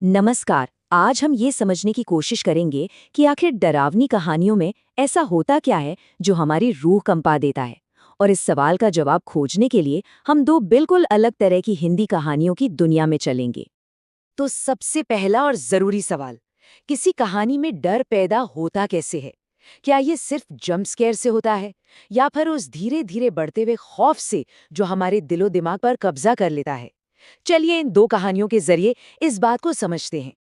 नमस्कार। आज हम ये समझने की कोशिश करेंगे कि आखिर डरावनी कहानियों में ऐसा होता क्या है जो हमारी रूह कंपा देता है। और इस सवाल का जवाब खोजने के लिए हम दो बिल्कुल अलग तरह की हिंदी कहानियों की दुनिया में चलेंगे। तो सबसे पहला और जरूरी सवाल, किसी कहानी में डर पैदा होता कैसे है? क्या ये सिर्फ जंप स्केयर से होता है, या फिर उस धीरे धीरे बढ़ते हुए खौफ से जो हमारे दिलो दिमाग पर कब्जा कर लेता है? चलिए इन दो कहानियों के जरिए इस बात को समझते हैं।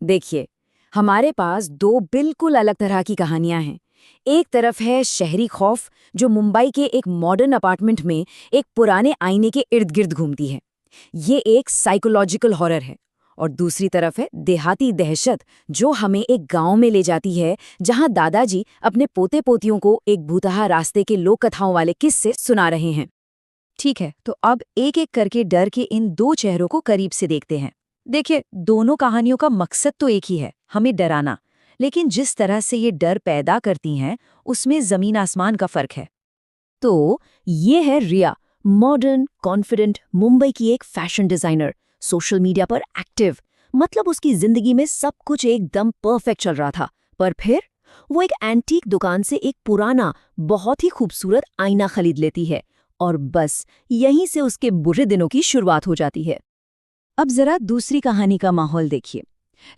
देखिए, हमारे पास दो बिल्कुल अलग तरह की कहानियां हैं। एक तरफ है शहरी खौफ, जो मुंबई के एक मॉडर्न अपार्टमेंट में एक पुराने आईने के इर्द गिर्द घूमती है। ये एक साइकोलॉजिकल हॉरर है। और दूसरी तरफ है देहाती दहशत, जो हमें एक गांव में ले जाती है जहां दादाजी अपने पोते पोतियों को एक भूतहा रास्ते के लोक कथाओं वाले किस्से सुना रहे हैं। ठीक है, तो अब एक एक करके डर के इन दो चेहरों को करीब से देखते हैं। देखिए, दोनों कहानियों का मकसद तो एक ही है, हमें डराना। लेकिन जिस तरह से ये डर पैदा करती हैं, उसमें जमीन आसमान का फर्क है। तो ये है रिया, मॉडर्न कॉन्फिडेंट मुंबई की एक फैशन डिजाइनर, सोशल मीडिया पर एक्टिव। मतलब उसकी जिंदगी में सब कुछ एकदम परफेक्ट चल रहा था। पर फिर वो एक एंटीक दुकान से एक पुराना, बहुत ही खूबसूरत आईना खरीद लेती है। और बस यहीं से उसके बुरे दिनों की शुरुआत हो जाती है। अब जरा दूसरी कहानी का माहौल देखिए।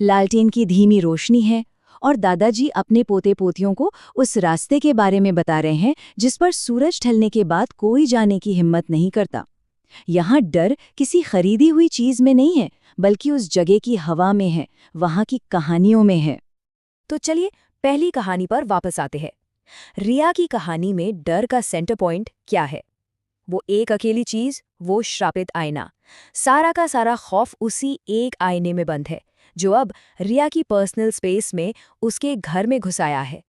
लालटेन की धीमी रोशनी है और दादाजी अपने पोते पोतियों को उस रास्ते के बारे में बता रहे हैं जिस पर सूरज ढलने के बाद कोई जाने की हिम्मत नहीं करता। यहाँ डर किसी खरीदी हुई चीज में नहीं है, बल्कि उस जगह की हवा में है, वहां की कहानियों में है। तो चलिए पहली कहानी पर वापस आते हैं। रिया की कहानी में डर का सेंटर पॉइंट क्या है? वो एक अकेली चीज, वो श्रापित आईना। सारा का सारा खौफ उसी एक आईने में बंद है, जो अब रिया की पर्सनल स्पेस में उसके घर में घुसाया है।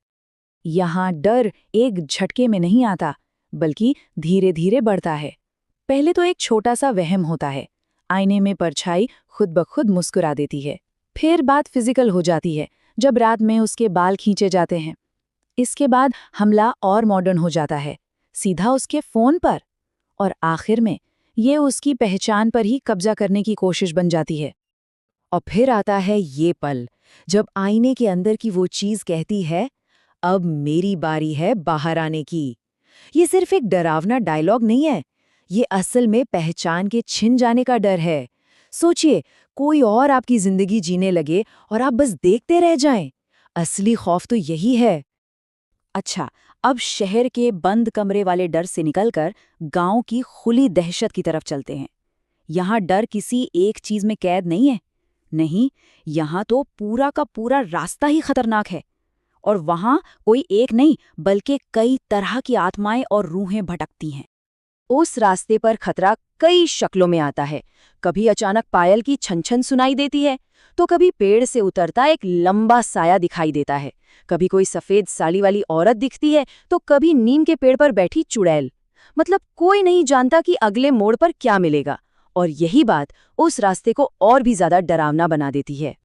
यहाँ डर एक झटके में नहीं आता, बल्कि धीरे धीरे बढ़ता है। पहले तो एक छोटा सा वहम होता है, आईने में परछाई खुद ब खुद मुस्कुरा देती है। फिर बात फिजिकल हो जाती है, जब रात में उसके बाल खींचे जाते हैं। इसके बाद हमला और मॉडर्न हो जाता है, सीधा उसके फोन पर। और आखिर में ये उसकी पहचान पर ही कब्जा करने की कोशिश बन जाती है। और फिर आता है ये पल, जब आईने के अंदर की वो चीज कहती है, अब मेरी बारी है बाहर आने की। ये सिर्फ एक डरावना डायलॉग नहीं है, ये असल में पहचान के छिन जाने का डर है। सोचिए, कोई और आपकी जिंदगी जीने लगे और आप बस देखते रह जाएं। असली खौफ तो यही है। अच्छा, अब शहर के बंद कमरे वाले डर से निकलकर गांव की खुली दहशत की तरफ चलते हैं। यहाँ डर किसी एक चीज में कैद नहीं है। नहीं, यहाँ तो पूरा का पूरा रास्ता ही खतरनाक है। और वहाँ कोई एक नहीं, बल्कि कई तरह की आत्माएं और रूहें भटकती हैं। उस रास्ते पर खतरा कई शक्लों में आता है। कभी अचानक पायल की छन छन सुनाई देती है, तो कभी पेड़ से उतरता एक लंबा साया दिखाई देता है। कभी कोई सफेद साड़ी वाली औरत दिखती है, तो कभी नीम के पेड़ पर बैठी चुड़ैल। मतलब कोई नहीं जानता कि अगले मोड़ पर क्या मिलेगा। और यही बात उस रास्ते को और भी ज्यादा डरावना बना देती है।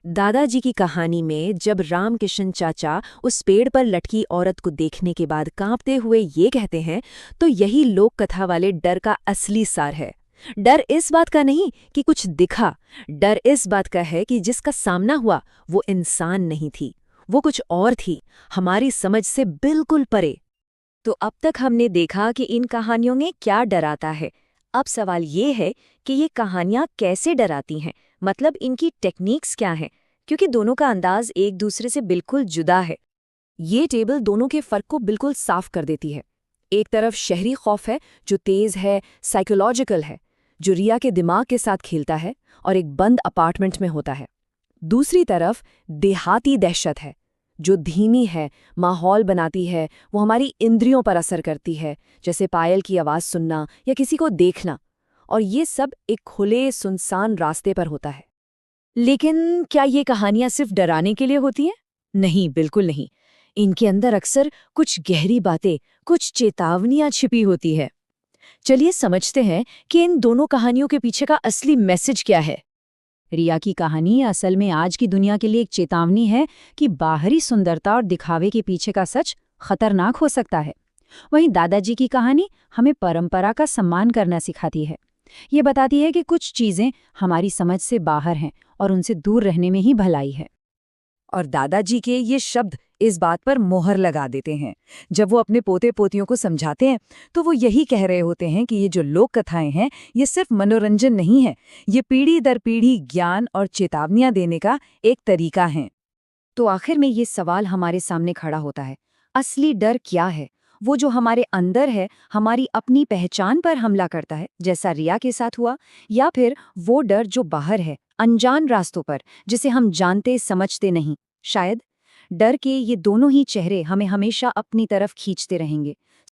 दादाजी की कहानी में जब रामकिशन चाचा उस पेड़ पर लटकी औरत को देखने के बाद कांपते हुए ये कहते हैं, तो यही लोक कथा वाले डर का असली सार है। डर इस बात का नहीं कि कुछ दिखा, डर इस बात का है कि जिसका सामना हुआ वो इंसान नहीं थी, वो कुछ और थी, हमारी समझ से बिल्कुल परे। तो अब तक हमने देखा कि इन कहानियों में क्या डराता है। अब सवाल ये है कि ये कहानियाँ कैसे डराती हैं, मतलब इनकी टेक्निक्स क्या हैं, क्योंकि दोनों का अंदाज एक दूसरे से बिल्कुल जुदा है। ये टेबल दोनों के फर्क को बिल्कुल साफ कर देती है। एक तरफ शहरी खौफ है, जो तेज है, साइकोलॉजिकल है, जो रिया के दिमाग के साथ खेलता है और एक बंद अपार्टमेंट में होता है। दूसरी तरफ देहाती दहशत है, जो धीमी है, माहौल बनाती है, वो हमारी इंद्रियों पर असर करती है, जैसे पायल की आवाज़ सुनना या किसी को देखना। और ये सब एक खुले सुनसान रास्ते पर होता है। लेकिन क्या ये कहानियां सिर्फ डराने के लिए होती हैं? नहीं, बिल्कुल नहीं। इनके अंदर अक्सर कुछ गहरी बातें, कुछ चेतावनियां छिपी होती है। चलिए समझते हैं कि इन दोनों कहानियों के पीछे का असली मैसेज क्या है। रिया की कहानी असल में आज की दुनिया के लिए एक चेतावनी है कि बाहरी सुंदरता और दिखावे के पीछे का सच खतरनाक हो सकता है। वहीं दादाजी की कहानी हमें परंपरा का सम्मान करना सिखाती है। ये बताती है कि कुछ चीजें हमारी समझ से बाहर हैं और उनसे दूर रहने में ही भलाई है। और दादाजी के ये शब्द इस बात पर मोहर लगा देते हैं। जब वो अपने पोते पोतियों को समझाते हैं तो वो यही कह रहे होते हैं कि ये जो लोक कथाएं हैं ये सिर्फ मनोरंजन नहीं है, ये पीढ़ी दर पीढ़ी ज्ञान और चेतावनियां देने का एक तरीका है। तो आखिर में ये सवाल हमारे सामने खड़ा होता है, असली डर क्या है? वो जो हमारे अंदर है, हमारी अपनी पहचान पर हमला करता है, जैसा रिया के साथ हुआ, या फिर वो डर जो बाहर है, अनजान रास्तों पर, जिसे हम जानते समझते नहीं? शायद डर के ये दोनों ही चेहरे हमें हमेशा अपनी तरफ खींचते रहेंगे,